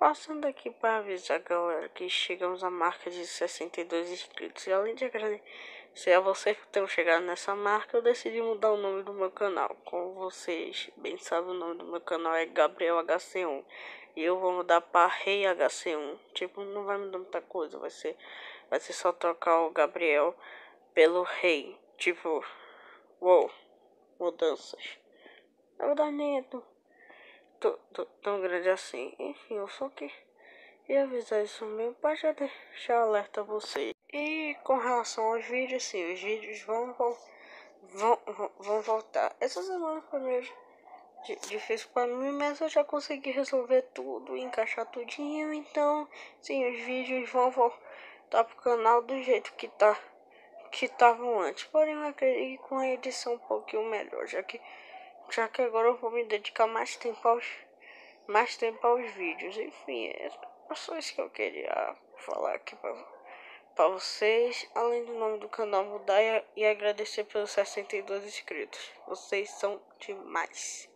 passando aqui para avisar, galera, que chegamos à marca de 62 inscritos. E além de agradecer a vocês por terem chegado nessa marca, eu decidi mudar o nome do meu canal. Como vocês bem sabem, o nome do meu canal é Gabriel HC1. E eu vou mudar para Rei HC1. Tipo, não vai mudar muita coisa, vai ser só trocar o Gabriel pelo Rei. Tipo, uou, mudanças. Na verdade, nem é tão grande assim. Enfim, eu só queria avisar isso mesmo para já deixar alerta a vocês. E com relação aos vídeos, sim, os vídeos vão voltar. Essa semana foi meio difícil para mim, mas eu já consegui resolver tudo, encaixar tudinho. Então, sim, os vídeos vão voltar pro canal do jeito que estavam antes. Porém, eu acredito que com a edição um pouquinho melhor, já que agora eu vou me dedicar mais tempo aos vídeos. Enfim, é só isso que eu queria falar aqui pra vocês. Além do nome do canal mudar e agradecer pelos 62 inscritos. Vocês são demais.